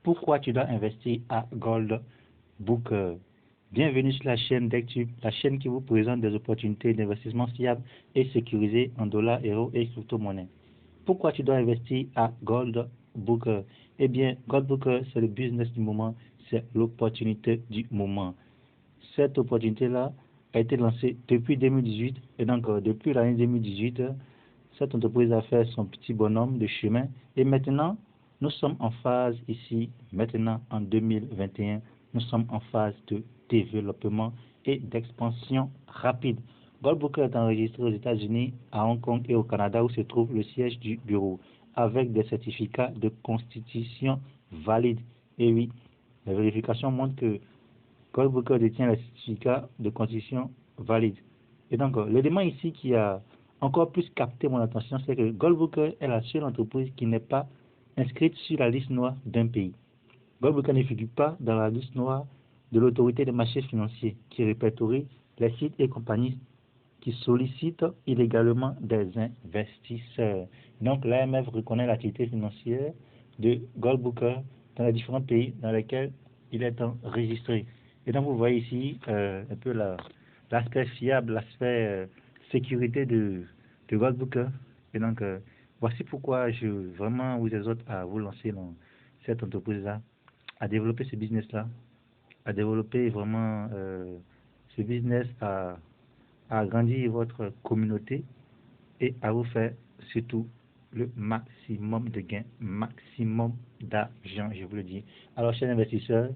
Pourquoi tu dois investir à Gold Booker? Bienvenue sur la chaîne d'Actube, la chaîne qui vous présente des opportunités d'investissement fiables et sécurisées en dollars, euros et crypto-monnaies. Pourquoi tu dois investir à Gold Booker? Eh bien, Gold Booker, c'est le business du moment, c'est l'opportunité du moment. Cette opportunité-là a été lancée depuis 2018 et donc depuis l'année 2018, cette entreprise a fait son petit bonhomme de chemin et maintenant, nous sommes en phase ici, maintenant en 2021, nous sommes en phase de développement et d'expansion rapide. Gold Booker est enregistré aux États-Unis, à Hong Kong et au Canada où se trouve le siège du bureau, avec des certificats de constitution valides. Et oui, la vérification montre que Gold Booker détient le certificat de constitution valide. Et donc, l'élément ici qui a encore plus capté mon attention, c'est que Gold Booker est la seule entreprise qui n'est pas inscrite sur la liste noire d'un pays. Gold Booker ne figure pas dans la liste noire de l'autorité des marchés financiers qui répertorie les sites et compagnies qui sollicitent illégalement des investisseurs. Donc, l'AMF reconnaît l'activité financière de Gold Booker dans les différents pays dans lesquels il est enregistré. Et donc, vous voyez ici un peu l'aspect fiable, l'aspect sécurité de Gold Booker. Et donc, voici pourquoi je vraiment vous exhorte à vous lancer dans cette entreprise-là, à développer ce business-là, à développer vraiment ce business, à agrandir votre communauté et à vous faire surtout le maximum de gains, maximum d'argent, je vous le dis. Alors, chers investisseurs,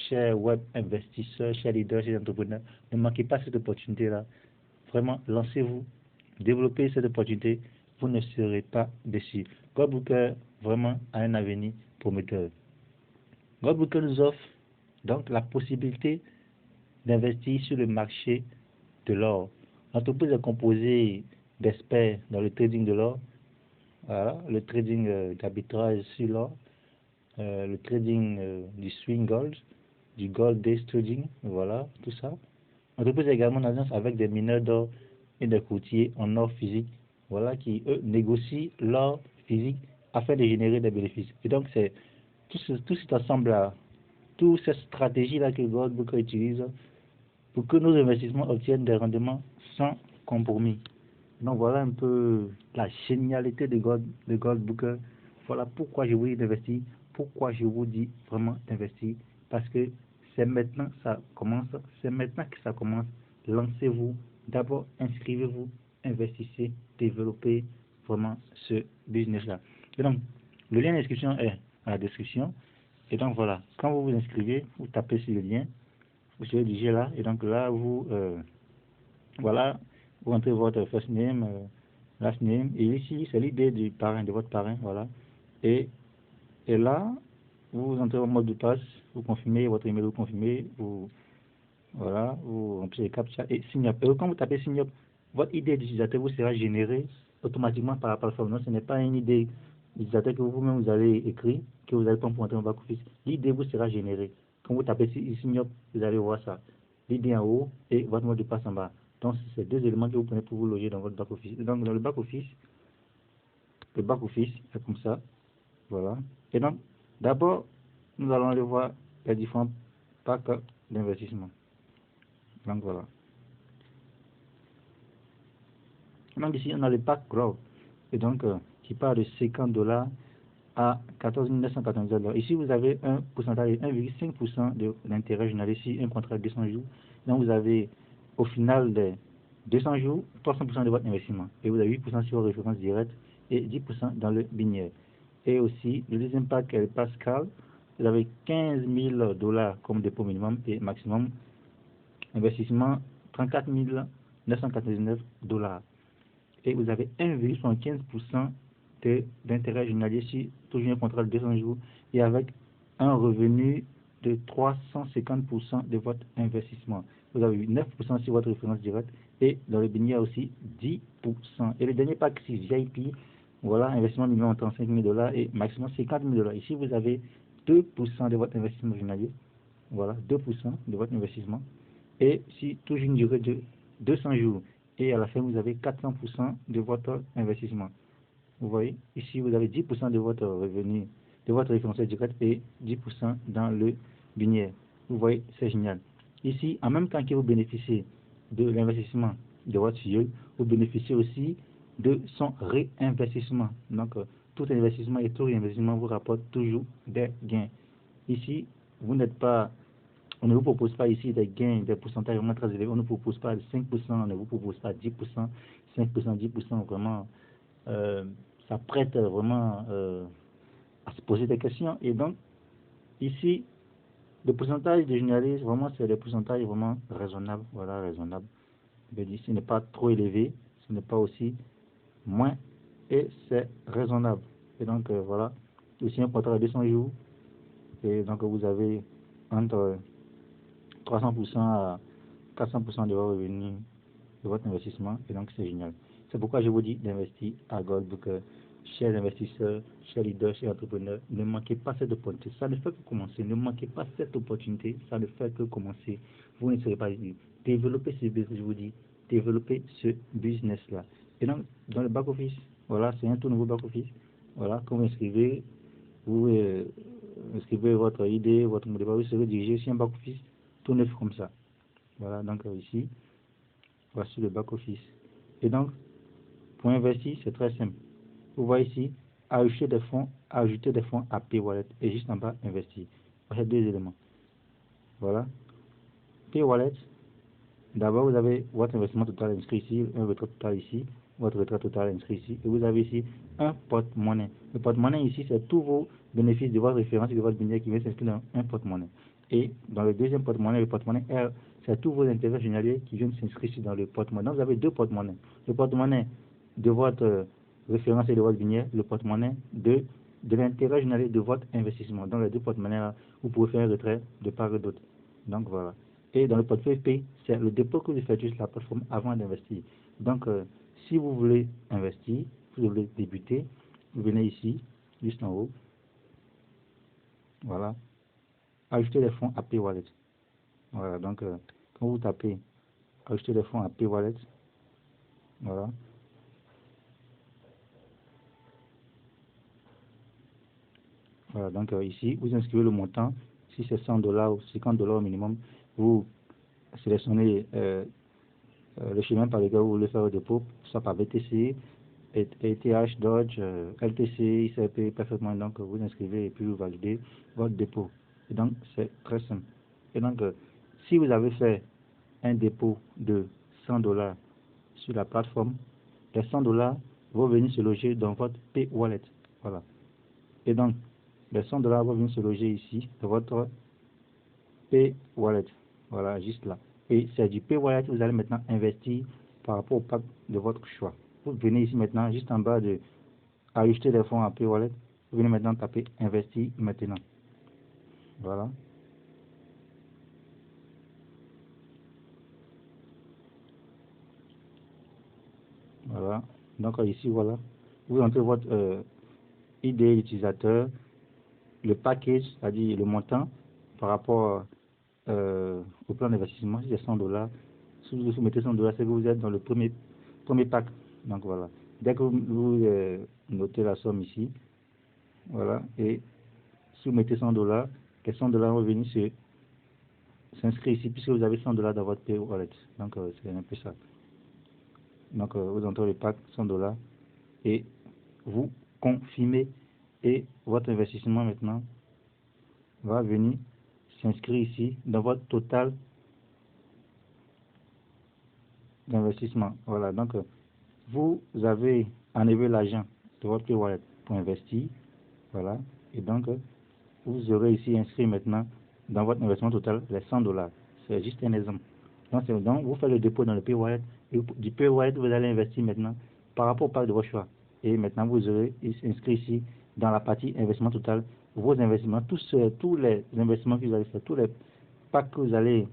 chers web investisseurs, chers leaders, chers entrepreneurs, ne manquez pas cette opportunité-là. Vraiment, lancez-vous, développez cette opportunité, vous ne serez pas déçus. Gold Booker vraiment a un avenir prometteur. Gold Booker nous offre donc la possibilité d'investir sur le marché de l'or. L'entreprise est composée d'experts dans le trading de l'or, voilà, le trading d'arbitrage sur l'or, le trading du swing gold, du gold day trading, voilà, tout ça. L'entreprise est également en alliance avec des mineurs d'or et des courtiers en or physique, voilà, qui eux négocient l'or physique afin de générer des bénéfices. Et donc c'est tout cet ensemble-là, toute cette stratégie-là que Gold Booker utilise pour que nos investissements obtiennent des rendements sans compromis. Donc voilà un peu la génialité de Gold Booker. Voilà pourquoi je vous dis d'investir, pourquoi je vous dis vraiment d'investir, parce que c'est maintenant que ça commence, c'est maintenant que ça commence. Lancez-vous, d'abord inscrivez-vous, investissez, développez vraiment ce business-là. Et donc, le lien d'inscription est à la description. Et donc voilà, quand vous vous inscrivez, vous tapez sur le lien, vous serez dirigé là, et donc là, voilà, vous rentrez votre first name, last name, et ici, c'est l'idée du parrain, de votre parrain, voilà. Et là, vous entrez en mode de passe, vous confirmez votre email, vous confirmez, voilà, vous remplissez les captcha et sign up. Et quand vous tapez sign up, votre idée d'utilisateur vous sera générée automatiquement par la plateforme. Non, ce n'est pas une idée d'utilisateur que vous-même vous allez écrire, que vous allez prendre pour entrer en back-office. L'idée vous sera générée. Quand vous tapez sign up, vous allez voir ça. L'idée en haut et votre mot de passe en bas. Donc, c'est deux éléments que vous prenez pour vous loger dans votre back-office. Donc, dans le back-office c'est comme ça. Voilà. Et donc, d'abord, nous allons aller voir les différents packs d'investissement. Donc, voilà. Donc, ici, on a le pack Grow. Et donc, qui part de 50 $ à 14 999 $. Ici, vous avez un pourcentage de 1,5% de l'intérêt journalier ici, un contrat de 200 jours. Donc, vous avez au final des 200 jours, 300% de votre investissement. Et vous avez 8% sur vos références directes et 10% dans le binaire. Et aussi, le deuxième pack est le Pascal. Vous avez 15 000 $ comme dépôt minimum et maximum. Investissement 34 999 $. Et vous avez 1,75% d'intérêt journalier si toujours un contrat de 200 jours et avec un revenu de 350% de votre investissement. Vous avez 9% sur votre référence directe et dans le binaire aussi 10%. Et le dernier pack, c'est VIP. Voilà, investissement minimum 35 000 $ et maximum 50 000 $. Ici, vous avez 2% de votre investissement journalier. Voilà, 2% de votre investissement. Et si toujours une durée de 200 jours et à la fin, vous avez 400% de votre investissement. Vous voyez, ici, vous avez 10% de votre revenu de votre référentiel direct et 10% dans le binaire. Vous voyez, c'est génial. Ici, en même temps que vous bénéficiez de l'investissement de votre filleul, vous bénéficiez aussi de son réinvestissement. Donc, tout investissement et tout réinvestissement vous rapporte toujours des gains. Ici, vous n'êtes pas, on ne vous propose pas ici des gains, des pourcentages vraiment très élevés. On ne vous propose pas 5%, on ne vous propose pas 10%, 5%, 10%, vraiment, ça prête vraiment à se poser des questions. Et donc, ici, le pourcentage de généralistes, vraiment, c'est des pourcentages vraiment raisonnables. Voilà, raisonnable. Ce n'est pas trop élevé, ce n'est pas aussi moins, et c'est raisonnable. Et donc, voilà, aussi un contrat de 200 jours. Et donc, vous avez entre 300% à 400% de vos revenus, de votre investissement. Et donc, c'est génial. C'est pourquoi je vous dis d'investir à Goldbook. Chers investisseurs, chers leaders, chers entrepreneurs, ne manquez pas cette opportunité. Ça ne fait que commencer. Ne manquez pas cette opportunité. Ça ne fait que commencer. Vous ne serez pas dit. Développez ce business, je vous dis. Développez ce business-là. Et donc, dans le back-office, voilà, c'est un tout nouveau back-office. Voilà, quand vous inscrivez, vous inscrivez votre idée, votre modèle, vous serez dirigé sur un back-office tout neuf comme ça. Voilà, donc ici, voici le back-office. Et donc, pour investir, c'est très simple. Vous voyez ici, ajouter des fonds à P-Wallet et juste en bas, investir. Voilà deux éléments. Voilà. P-Wallet, d'abord vous avez votre investissement total inscrit ici, un retrait total ici, votre retrait total inscrit ici, et vous avez ici un porte-monnaie. Le porte-monnaie ici, c'est tous vos bénéfices de votre référence et de votre binaire qui vient s'inscrire dans un porte-monnaie. Et dans le deuxième porte-monnaie, le porte-monnaie R, c'est tous vos intérêts journaliers qui viennent s'inscrire ici dans le porte-monnaie. Donc vous avez deux porte-monnaies. Le porte-monnaie de votre référence et de votre binaire, le porte-monnaie de l'intérêt journalier de votre investissement. Dans les deux porte-monnaies, vous pouvez faire un retrait de part et d'autre. Donc voilà. Et dans le portefeuille P, c'est le dépôt que vous faites sur la plateforme avant d'investir. Donc, si vous voulez investir, si vous voulez débuter, vous venez ici, juste en haut. Voilà. Ajouter les fonds à P-Wallet. Voilà. Donc, quand vous tapez ajouter les fonds à P-Wallet, voilà. Voilà. Donc, ici, vous inscrivez le montant. Si c'est $100 ou $50 au minimum, vous sélectionnez le chemin par lequel vous voulez faire le dépôt, soit par BTC, ETH, Dodge, LTC, ICP, parfaitement. Donc, vous inscrivez et puis vous validez votre dépôt. Et donc, c'est très simple. Et donc, si vous avez fait un dépôt de $100 sur la plateforme, les $100 vont venir se loger dans votre P-Wallet. Voilà. Et donc, les $100 vont venir se loger ici, dans votre P-Wallet. Voilà, juste là. Et c'est du P-Wallet que vous allez maintenant investir par rapport au pack de votre choix. Vous venez ici maintenant, juste en bas de ajouter les fonds à P-Wallet. Vous venez maintenant taper investir maintenant. Voilà. Voilà. Donc ici, voilà. Vous entrez votre ID d'utilisateur, le package, c'est-à-dire le montant par rapport au plan d'investissement. Si c'est $100, si vous soumettez $100, c'est que vous êtes dans le premier pack. Donc voilà. Dès que vous notez la somme ici, voilà, et si vous mettez $100, les $100 vont venir s'inscrire ici puisque vous avez $100 dans votre P-Wallet. Donc c'est un peu ça. Donc vous entrez le pack $100 et vous confirmez et votre investissement maintenant va venir s'inscrire ici dans votre total d'investissement. Voilà, donc vous avez enlevé l'argent de votre P-Wallet pour investir. Voilà, et donc vous aurez ici inscrit maintenant dans votre investissement total les $100. C'est juste un exemple. Donc vous faites le dépôt dans le P-Wallet et du P-Wallet vous allez investir maintenant par rapport au pack de votre choix. Et maintenant vous aurez inscrit ici dans la partie investissement total vos investissements, tous les investissements que vous allez faire, tous les packs que vous allez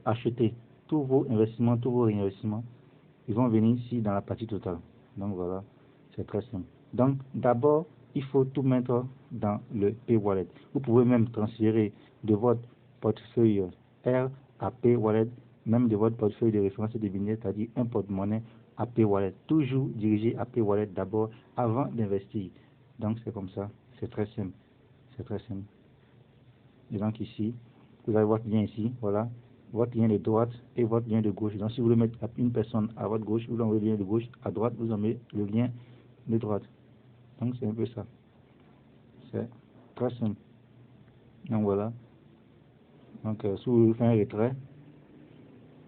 acheter, tous vos investissements, tous vos réinvestissements, ils vont venir ici dans la partie totale. Donc voilà, c'est très simple. Donc d'abord, il faut tout mettre dans le P-Wallet. Vous pouvez même transférer de votre portefeuille R à P-Wallet, même de votre portefeuille de référence et de binaire, c'est-à-dire un porte-monnaie à P-Wallet. Toujours dirigé à P-Wallet d'abord avant d'investir. Donc c'est comme ça, C'est très simple. C'est très simple. Et donc ici, vous avez votre lien ici, voilà, votre lien de droite et votre lien de gauche. Donc si vous voulez mettre une personne à votre gauche, vous envoyez le lien de gauche, à droite, vous envoyez le lien de droite. Donc c'est un peu ça. C'est très simple. Donc voilà. Donc si vous faites un retrait,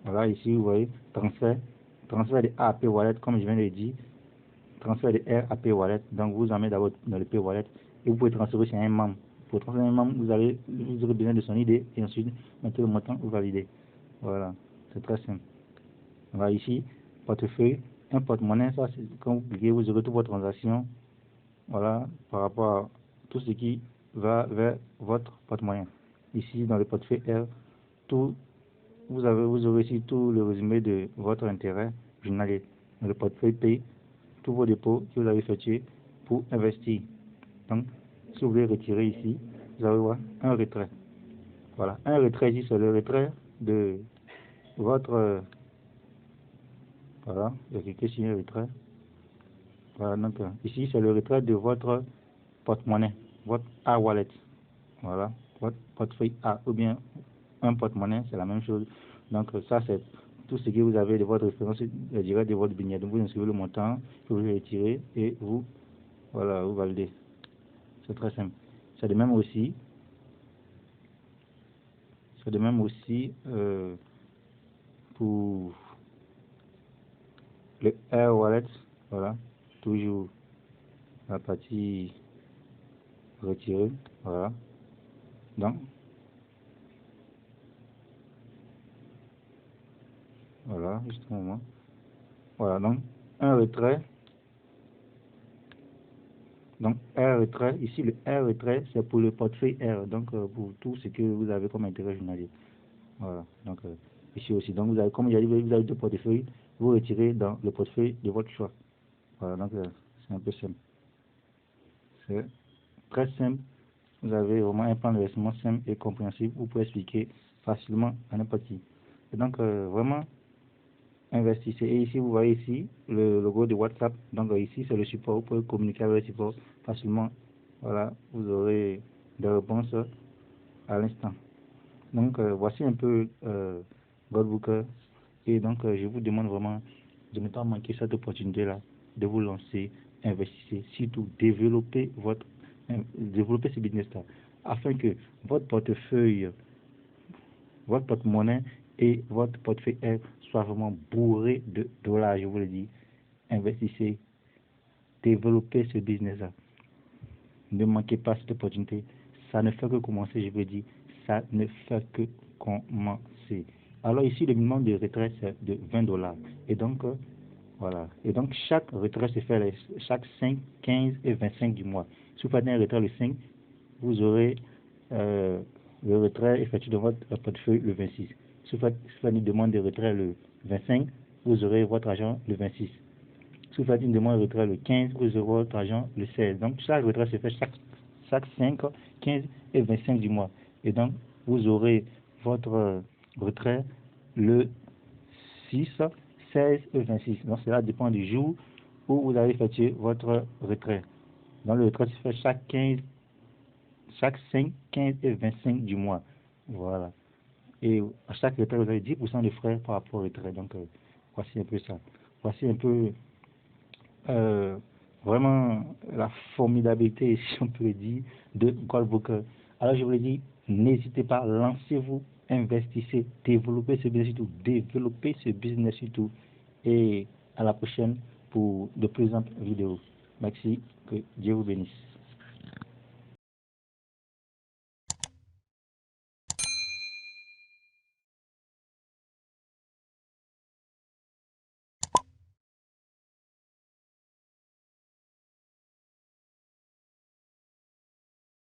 voilà, ici vous voyez, transfert de A à P Wallet, comme je viens de le dire, transfert de R à P Wallet. Donc vous en mettez d'abord dans le P Wallet et vous pouvez transférer sur un membre. Pour transférer un membre, vous aurez besoin de son ID et ensuite mettez le montant, vous validez. Voilà, c'est très simple. Voilà ici, portefeuille, un porte-monnaie, ça c'est quand vous cliquez, vous aurez toutes vos transactions, voilà, par rapport à tout ce qui va vers votre porte-monnaie. Ici, dans le portefeuille R, tout, vous aurez ici tout le résumé de votre intérêt journalier. Dans le portefeuille P, tous vos dépôts que vous avez effectués pour investir. Donc, si vous voulez retirer ici, vous allez voir un retrait. Voilà, un retrait ici, c'est le retrait de votre... voilà, il y a cliqué sur un retrait. Voilà, donc ici, c'est le retrait de votre porte-monnaie, votre A-Wallet. Voilà, votre portefeuille A ou bien un porte-monnaie, c'est la même chose. Donc, ça, c'est tout ce que vous avez de votre référence direct de votre billet. Donc, vous inscrivez le montant que vous voulez retirer et vous, voilà, vous validez. C'est très simple. C'est de même aussi, pour le Air Wallet, voilà, toujours la partie retirée, voilà. Donc, voilà, juste un moment. Voilà, donc, un retrait. Donc, R retrait, ici le R retrait, c'est pour le portefeuille R, donc pour tout ce que vous avez comme intérêt journalier. Voilà, donc ici aussi. Donc, vous avez, comme il y a dit, vous avez deux portefeuilles, vous retirez dans le portefeuille de votre choix. Voilà, donc c'est un peu simple. C'est très simple. Vous avez vraiment un plan d'investissement simple et compréhensible. Vous pouvez expliquer facilement à n'importe qui. Et donc, vraiment, investissez. Et ici, vous voyez ici le logo de WhatsApp. Donc, ici, c'est le support. Vous pouvez communiquer avec le support facilement. Voilà, vous aurez des réponses à l'instant. Donc, voici un peu Goldbooker. Et donc, je vous demande vraiment de ne pas manquer cette opportunité-là, de vous lancer, investissez, surtout développer ce business-là, afin que votre portefeuille, votre porte-monnaie et votre portefeuille soient vraiment bourrés de dollars, je vous le dis. Investissez, développez ce business-là. Ne manquez pas cette opportunité. Ça ne fait que commencer, je vous le dis. Ça ne fait que commencer. Alors ici, le minimum de retrait, c'est de $20. Et donc, voilà. Et donc, chaque retrait se fait chaque 5, 15 et 25 du mois. Si vous faites un retrait le 5, vous aurez le retrait effectué de votre portefeuille le 26. Si vous faites une demande de retrait le 25, vous aurez votre argent le 26. Si vous faites une demande de retrait le 15, vous aurez votre argent le 16. Donc, chaque retrait se fait chaque 5, 15 et 25 du mois. Et donc, vous aurez votre retrait le 6, 16 et 26. Donc, cela dépend du jour où vous avez effectué votre retrait. Donc, le retrait se fait chaque 5, 15 et 25 du mois. Voilà. Et à chaque retrait, vous avez 10% de frais par rapport au retrait. Donc, voici un peu ça. Voici un peu vraiment la formidabilité, si on peut le dire, de Goldbooker. Alors, je vous le dis, n'hésitez pas, lancez-vous, investissez, développez ce business surtout. Et à la prochaine pour de présentes vidéos. Merci, que Dieu vous bénisse.